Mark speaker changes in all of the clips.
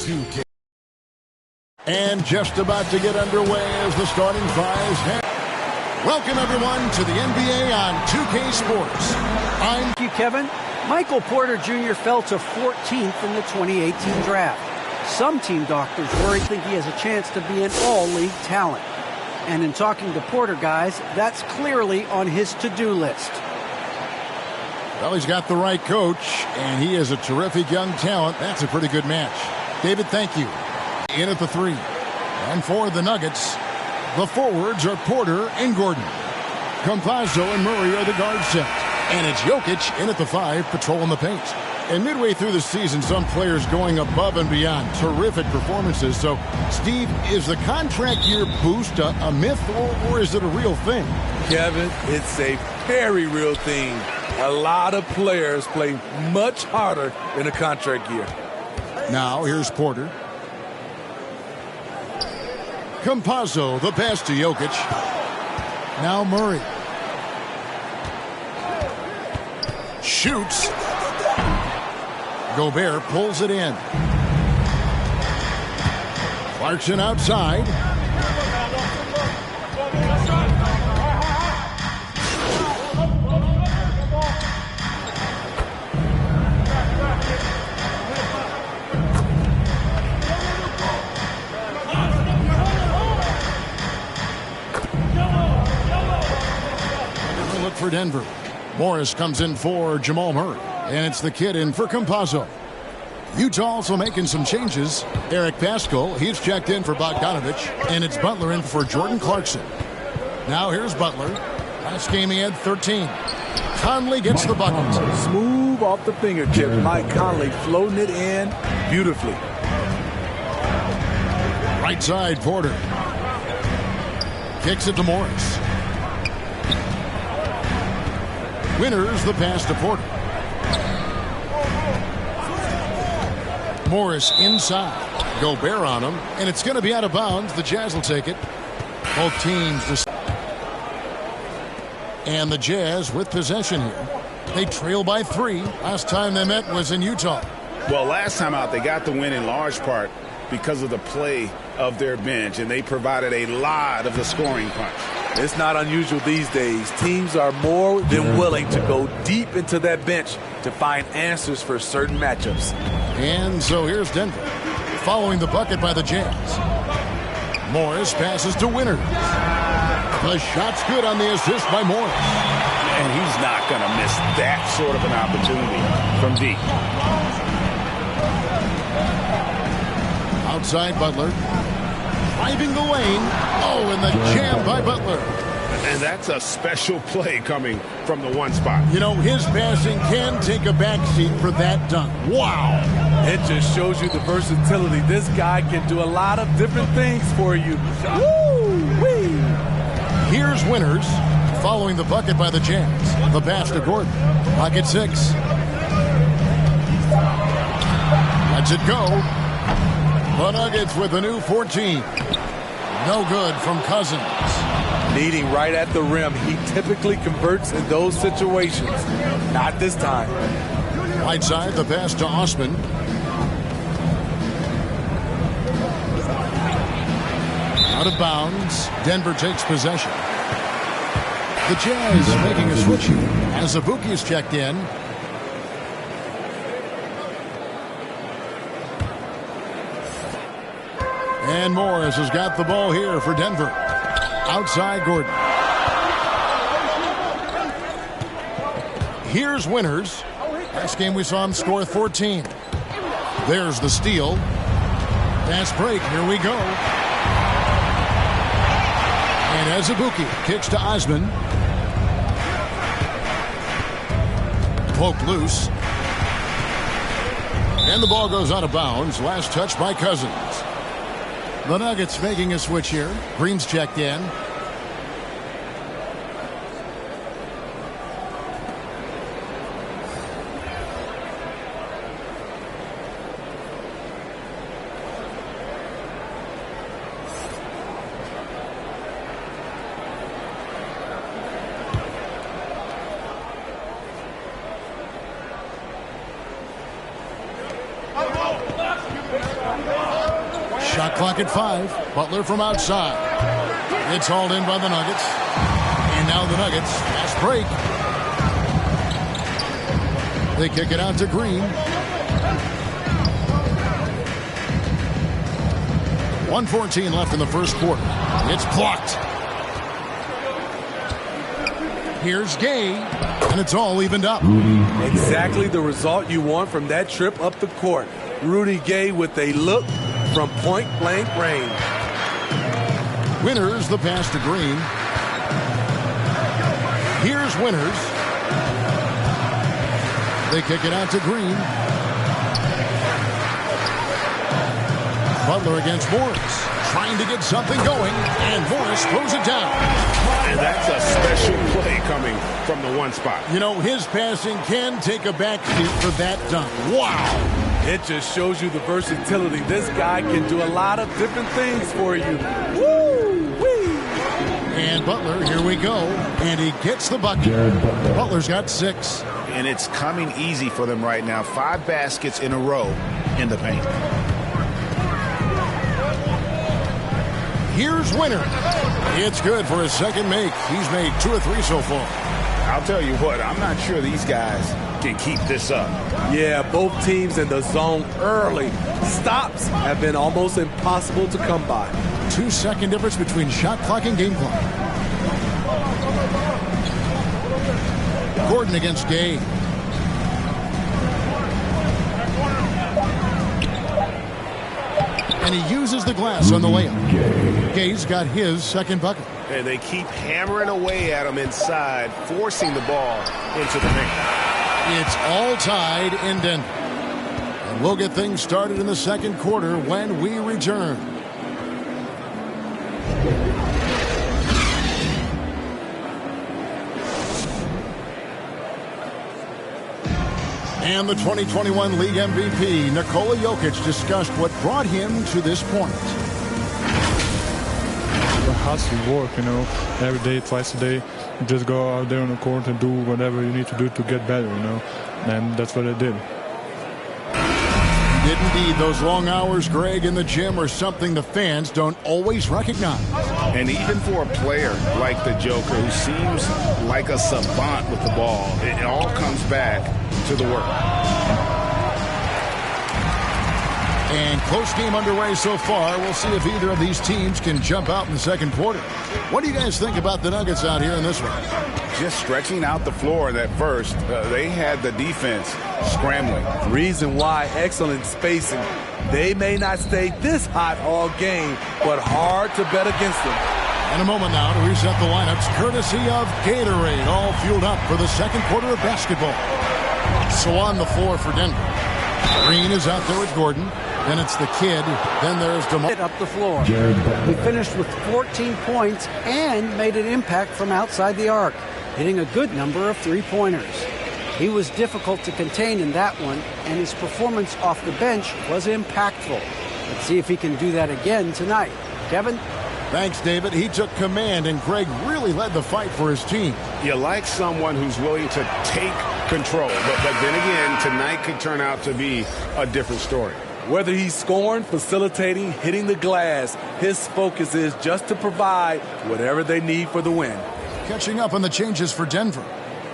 Speaker 1: 2K. And just about to get underway as the starting fives head. Welcome, everyone, to the NBA on 2K Sports.
Speaker 2: Thank you, Kevin. Michael Porter Jr. fell to 14th in the 2018 draft. Some team doctors think he has a chance to be an all-league talent. And in talking to Porter, guys, that's clearly on his to-do list.
Speaker 1: Well, he's got the right coach, and he is a terrific young talent. That's a pretty good match. David, thank you. In at the 3. And for the Nuggets, the forwards are Porter and Gordon. Campazzo and Murray are the guard set. And it's Jokic in at the 5, patrolling the paint. And midway through the season, some players going above and beyond. Terrific performances. So, Steve, is the contract year boost a myth, or is it a real thing?
Speaker 3: Kevin, it's a very real thing. A lot of players play much harder in a contract year.
Speaker 1: Now, here's Porter. Campazzo, the pass to Jokic. Now Murray. Shoots. Gobert pulls it in. Clarkson outside. Look for Denver. Morris comes in for Jamal Murray. And it's the kid in for Campazzo. Utah also making some changes. Eric Paschal, he's checked in for Bogdanovich. And it's Butler in for Jordan Clarkson. Now here's Butler. Last game he had 13. Conley gets the bucket.
Speaker 3: Smooth off the fingertip. Mike Conley floating it in beautifully.
Speaker 1: Right side, Porter. Kicks it to Morris. Winters the pass to Porter. Morris inside. Gobert on him. And it's going to be out of bounds. The Jazz will take it. Both teams. And the Jazz with possession here. They trail by 3. Last time they met was in Utah.
Speaker 4: Well, last time out, they got the win in large part because of the play of their bench. And they provided a lot of the scoring punch.
Speaker 3: It's not unusual these days. Teams are more than willing to go deep into that bench to find answers for certain matchups.
Speaker 1: And so here's Denver, following the bucket by the Jazz. Morris passes to Winters. The shot's good on the assist by Morris.
Speaker 4: And he's not going to miss that sort of an opportunity from deep.
Speaker 1: Outside Butler. Driving the lane. Oh, and the jam by Butler.
Speaker 4: And that's a special play coming from the one spot.
Speaker 1: You know, his passing can take a backseat for that dunk. Wow.
Speaker 3: It just shows you the versatility. This guy can do a lot of different things for you. Woo-wee.
Speaker 1: Here's Winters, following the bucket by the Jazz. The pass to Gordon. Pocket 6. Lets it go. The Nuggets with a new 14. No good from Cousins.
Speaker 3: Needing right at the rim. He typically converts in those situations. Not this time.
Speaker 1: Right side, the pass to Osman. Out of bounds. Denver takes possession. The Jazz making a switch here as Azubuike's checked in. And Morris has got the ball here for Denver. Outside Gordon. Here's Winters. Last game we saw him score 14. There's the steal. Fast break. Here we go. And Azubuike kicks to Osman. Poked loose. And the ball goes out of bounds. Last touch by Cousins. The Nuggets making a switch here. Green's checked in. Shot clock at 5. Butler from outside. It's hauled in by the Nuggets. And now the Nuggets fast break. They kick it out to Green. 1:14 left in the first quarter. It's blocked. Here's Gay, and it's all evened up.
Speaker 3: Exactly the result you want from that trip up the court. Rudy Gay with a look from point-blank range.
Speaker 1: Winters the pass to Green. Here's Winters. They kick it out to Green. Butler against Morris, trying to get something going, and Morris throws it down.
Speaker 4: And that's a special play coming from the one spot.
Speaker 1: You know, his passing can take a back seat for that dunk. Wow.
Speaker 3: It just shows you the versatility. This guy can do a lot of different things for you. Woo-wee.
Speaker 1: And Butler, here we go. And he gets the bucket. Butler's got 6.
Speaker 4: And it's coming easy for them right now. 5 baskets in a row in the paint.
Speaker 1: Here's Winter. It's good for his second make. He's made 2 or 3 so far.
Speaker 4: I'll tell you what, I'm not sure these guys can keep this up.
Speaker 3: Yeah, both teams in the zone early. Stops have been almost impossible to come by.
Speaker 1: 2-second difference between shot clock and game clock. Gordon against Gay. And he uses the glass on the layup. Gay's got his second bucket.
Speaker 4: And they keep hammering away at him inside, forcing the ball into the paint.
Speaker 1: It's all tied in Denver. And we'll get things started in the second quarter when we return. And the 2021 League MVP, Nikola Jokic, discussed what brought him to this point.
Speaker 5: The hustle work, you know, every day, twice a day. You just go out there on the court and do whatever you need to do to get better, you know. And that's what I did.
Speaker 1: He did indeed. Those long hours, Greg, in the gym are something the fans don't always recognize.
Speaker 4: And even for a player like the Joker, who seems like a savant with the ball, it all comes back to the work.
Speaker 1: And close game underway so far. We'll see if either of these teams can jump out in the second quarter. What do you guys think about the Nuggets out here in this one?
Speaker 4: Just stretching out the floor that first. They had the defense scrambling.
Speaker 3: Reason why, excellent spacing. They may not stay this hot all game, but hard to bet against them.
Speaker 1: In a moment now to reset the lineups, courtesy of Gatorade, all fueled up for the second quarter of basketball. So on the floor for Denver. Green is out there with Gordon. Then it's the kid. Then there's DeMar.
Speaker 2: Up the floor. He finished with 14 points and made an impact from outside the arc, hitting a good number of three-pointers. He was difficult to contain in that one, and his performance off the bench was impactful. Let's see if he can do that again tonight. Kevin?
Speaker 1: Thanks, David. He took command, and Greg really led the fight for his team.
Speaker 4: You like someone who's willing to take control, but then again, tonight could turn out to be a different story.
Speaker 3: Whether he's scoring, facilitating, hitting the glass, his focus is just to provide whatever they need for the win.
Speaker 1: Catching up on the changes for Denver.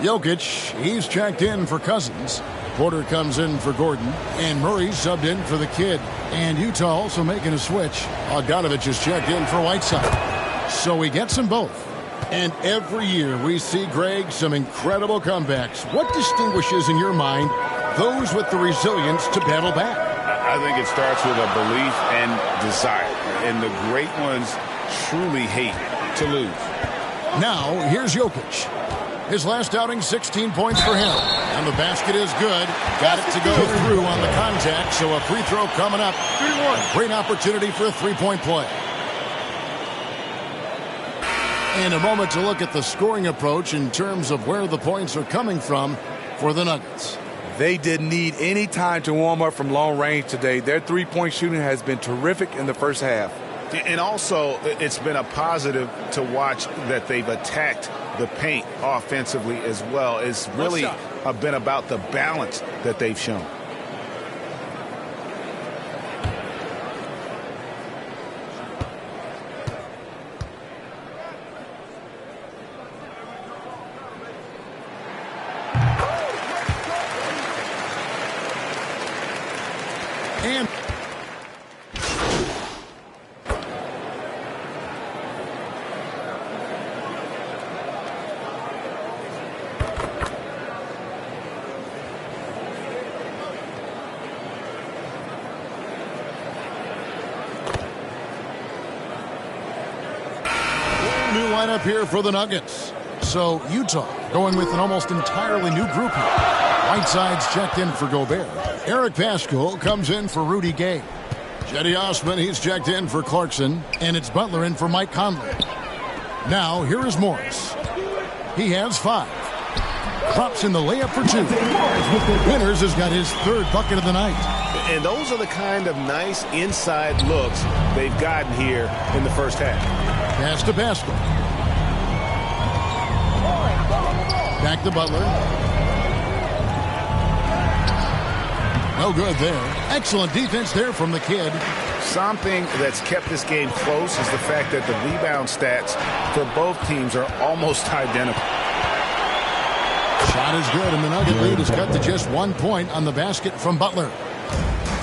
Speaker 1: Jokic, he's checked in for Cousins. Porter comes in for Gordon. And Murray subbed in for the kid. And Utah also making a switch. Bogdanovich is checked in for Whiteside. So he gets them both. And every year we see, Greg, some incredible comebacks. What distinguishes in your mind those with the resilience to battle back?
Speaker 4: I think it starts with a belief and desire. And the great ones truly hate to lose.
Speaker 1: Now, here's Jokic. His last outing, 16 points for him. And the basket is good. Got it to go through on the contact, so a free throw coming up. A great opportunity for a three-point play. And a moment to look at the scoring approach in terms of where the points are coming from for the Nuggets.
Speaker 3: They didn't need any time to warm up from long range today. Their three-point shooting has been terrific in the first half.
Speaker 4: And also, it's been a positive to watch that they've attacked the paint offensively as well. It's really been about the balance that they've shown.
Speaker 1: And new lineup here for the Nuggets. So Utah going with an almost entirely new group here. Whiteside's checked in for Gobert. Eric Paschal comes in for Rudy Gay. Cedi Osman, he's checked in for Clarkson. And it's Butler in for Mike Conley. Now, here is Morris. He has 5. Drops in the layup for 2. Winters has got his 3rd bucket of the night.
Speaker 4: And those are the kind of nice inside looks they've gotten here in the first half.
Speaker 1: Pass to Paschal. Back to Butler. No good there. Excellent defense there from the kid.
Speaker 4: Something that's kept this game close is the fact that the rebound stats for both teams are almost identical.
Speaker 1: Shot is good, and the Nugget lead is cut to just 1 point on the basket from Butler.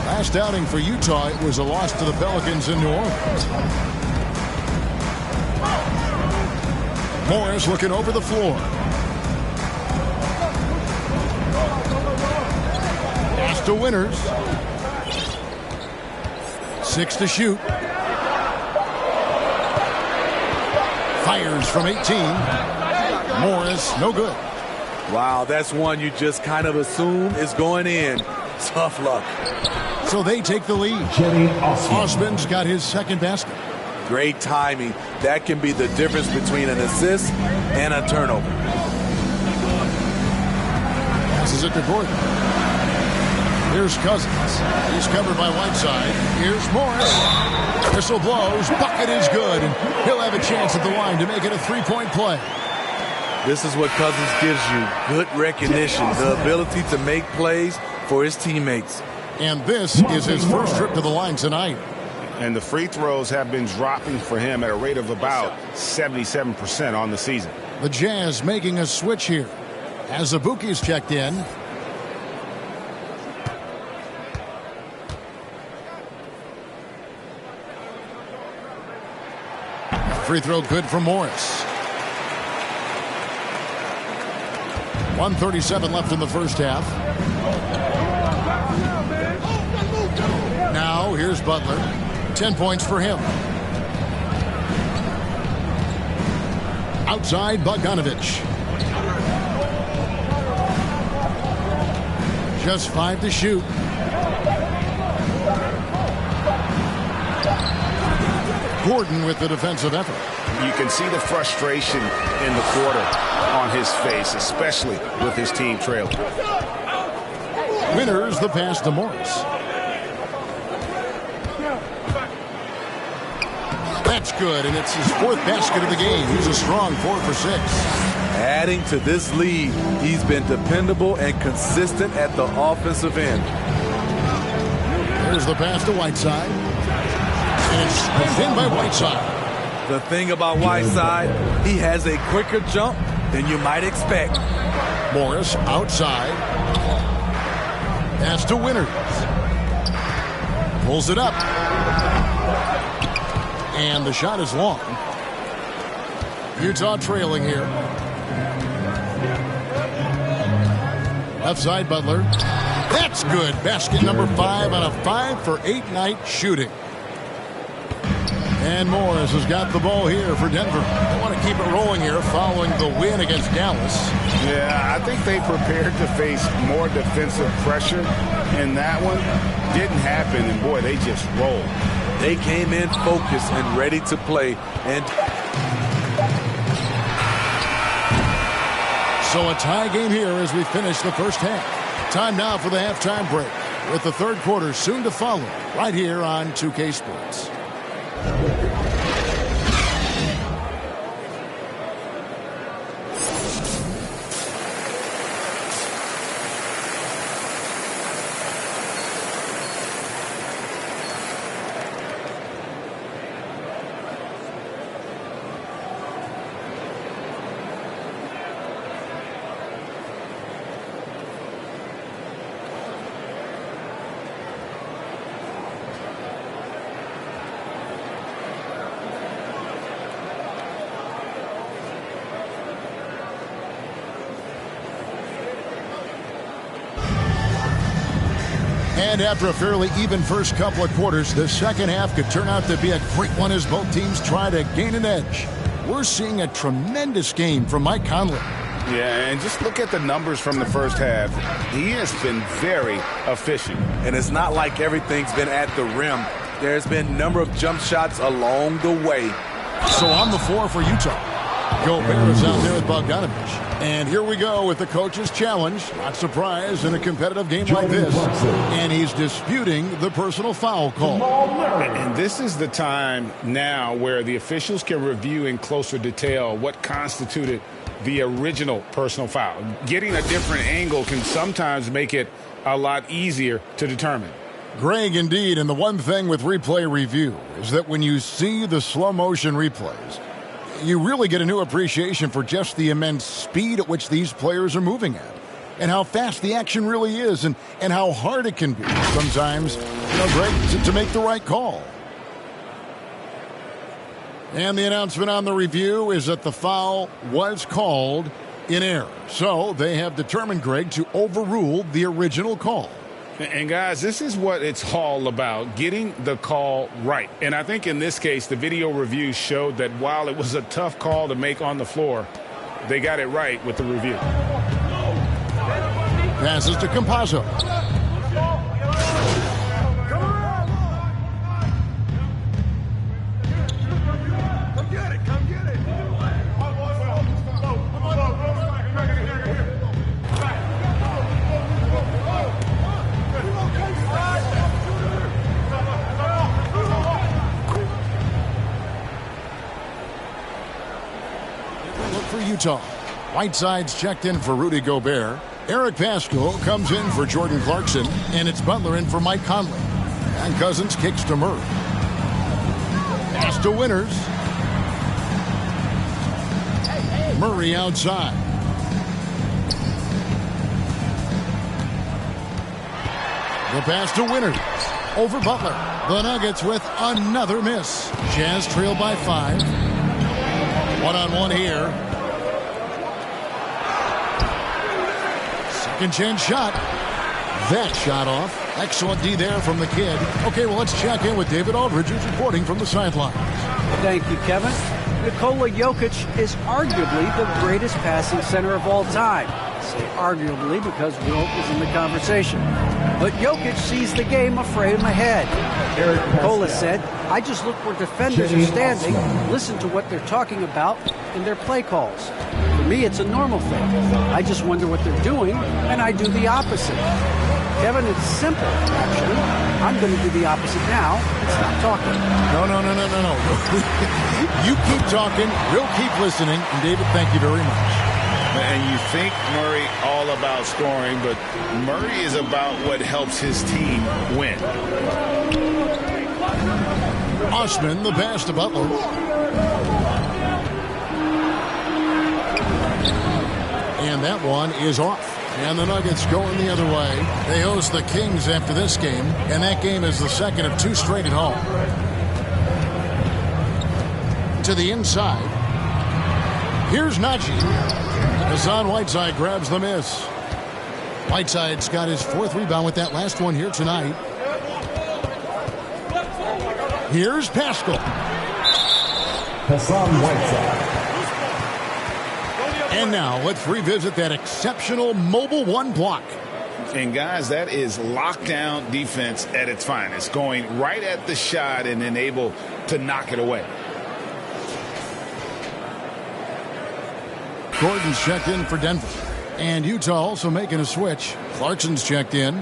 Speaker 1: Last outing for Utah, it was a loss to the Pelicans in New Orleans. Morris looking over the floor. Pass to Winters. 6 to shoot. Fires from 18. Morris, no good.
Speaker 3: Wow, that's one you just kind of assume is going in. Tough luck.
Speaker 1: So they take the lead. Osman's got his 2nd basket.
Speaker 3: Great timing. That can be the difference between an assist and a turnover.
Speaker 1: Passes it to Gordon. Here's Cousins. He's covered by Whiteside. Here's Morris. Whistle blows. Bucket is good. And he'll have a chance at the line to make it a 3-point play.
Speaker 3: This is what Cousins gives you. Good recognition. The ability to make plays for his teammates.
Speaker 1: And this is his first trip to the line tonight.
Speaker 4: And the free throws have been dropping for him at a rate of about 77% on the season.
Speaker 1: The Jazz making a switch here. As Azubuike's checked in. Free throw good for Morris. 1:37 left in the first half. Now here's Butler. 10 points for him. Outside Bogdanovich. Just 5 to shoot. Gordon with the defensive effort.
Speaker 4: You can see the frustration in the quarter on his face, especially with his team trailing.
Speaker 1: Winters the pass to Morris. That's good, and it's his 4th basket of the game. He's a strong 4 for 6.
Speaker 3: Adding to this lead, he's been dependable and consistent at the offensive end.
Speaker 1: Here's the pass to Whiteside. And it's in by Whiteside.
Speaker 3: The thing about Whiteside, he has a quicker jump than you might expect.
Speaker 1: Morris outside. Pass to Winters. Pulls it up. And the shot is long. Utah trailing here. Left side Butler. That's good. Basket number 5 on a 5 for 8 night shooting. And Morris has got the ball here for Denver. They want to keep it rolling here following the win against Dallas.
Speaker 4: Yeah, I think they prepared to face more defensive pressure, and that one didn't happen, and boy, they just rolled.
Speaker 3: They came in focused and ready to play. And
Speaker 1: so a tie game here as we finish the first half. Time now for the halftime break, with the 3rd quarter soon to follow right here on 2K Sports. And after a fairly even first couple of quarters, the second half could turn out to be a great one as both teams try to gain an edge. We're seeing a tremendous game from Mike Conley.
Speaker 4: Yeah, and just look at the numbers from the first half. He has been very efficient.
Speaker 3: And it's not like everything's been at the rim. There's been a number of jump shots along the way.
Speaker 1: So on the floor for Utah, Gobert is out there with Bogdanovich. And here we go with the coach's challenge. Not surprised in a competitive game like this. And he's disputing the personal foul call.
Speaker 4: And this is the time now where the officials can review in closer detail what constituted the original personal foul. Getting a different angle can sometimes make it a lot easier to determine.
Speaker 1: Greg, indeed, and the one thing with replay review is that when you see the slow motion replays, you really get a new appreciation for just the immense speed at which these players are moving at, and how fast the action really is, and how hard it can be sometimes, Greg, to make the right call. And the announcement on the review is that the foul was called in error. So they have determined, Greg, to overrule the original call.
Speaker 4: And guys, this is what it's all about, getting the call right. And I think in this case, the video review showed that while it was a tough call to make on the floor, they got it right with the review.
Speaker 1: Passes to Campazzo. Utah. Whiteside's checked in for Rudy Gobert. Eric Pascal comes in for Jordan Clarkson, and it's Butler in for Mike Conley. And Cousins kicks to Murray. Pass to Winters. Murray outside. The pass to Winters. Over Butler. The Nuggets with another miss. Jazz trail by 5. One-on-one here. Second chance shot. That shot off. Excellent D there from the kid. Okay, well, let's check in with David Aldridge, who's reporting from the sidelines.
Speaker 2: Thank you, Kevin. Nikola Jokic is arguably the greatest passing center of all time. I say arguably because Wilt is in the conversation. But Jokic sees the game a frame ahead. Nikola said, I just look where defenders are standing, listen to what they're talking about in their play calls. For me, it's a normal thing. I just wonder what they're doing, and I do the opposite. Kevin, it's simple, actually. I'm going to do the opposite now and stop talking.
Speaker 1: No. You keep talking, we'll keep listening, and David, thank you very much.
Speaker 4: And you think Murray all about scoring, but Murray is about what helps his team win.
Speaker 1: Osman, the pass to Butler. And that one is off. And the Nuggets going the other way. They host the Kings after this game, and that game is the second of 2 straight at home. To the inside. Here's Najee. Hassan Whiteside grabs the miss. Whiteside's got his 4th rebound with that last one here tonight. Here's Pascal.
Speaker 6: Hassan Whiteside.
Speaker 1: And now let's revisit that exceptional mobile 1 block.
Speaker 4: And guys, that is lockdown defense at its finest, going right at the shot and then able to knock it away.
Speaker 1: Gordon's checked in for Denver. And Utah also making a switch. Clarkson's checked in.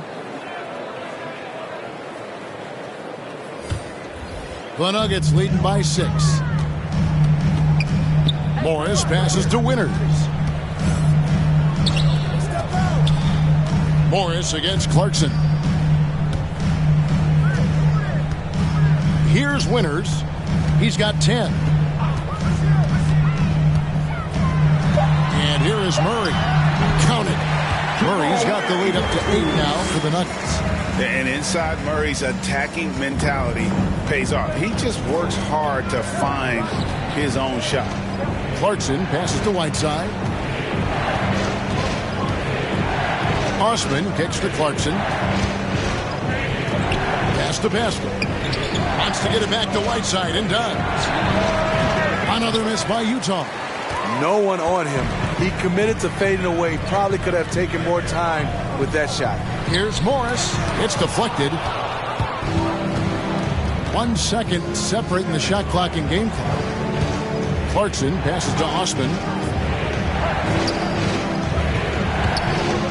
Speaker 1: The Nuggets leading by 6. Morris passes to Winters. Morris against Clarkson. Here's Winters. He's got 10. And here is Murray. Count it. Murray's got the lead up to 8 now for the Nuggets.
Speaker 4: And inside Murray's attacking mentality pays off. He just works hard to find his own shot.
Speaker 1: Clarkson passes to Whiteside. Osman kicks to Clarkson. Pass to Pascal. Wants to get it back to Whiteside and does. Another miss by Utah.
Speaker 3: No one on him. He committed to fading away. Probably could have taken more time with that shot.
Speaker 1: Here's Morris. It's deflected. 1 second separating the shot clock and game clock. Clarkson passes to Osman.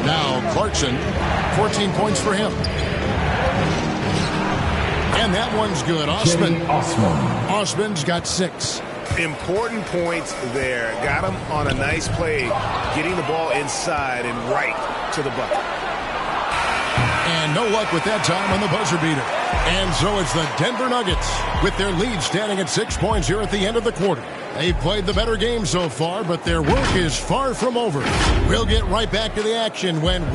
Speaker 1: Now Clarkson, 14 points for him. And that one's good. Osman's got 6.
Speaker 4: Important points there. Got him on a nice play, getting the ball inside and right to the bucket.
Speaker 1: And no luck with that time on the buzzer beater. And so it's the Denver Nuggets with their lead standing at 6 points here at the end of the quarter. They've played the better game so far, but their work is far from over. We'll get right back to the action when we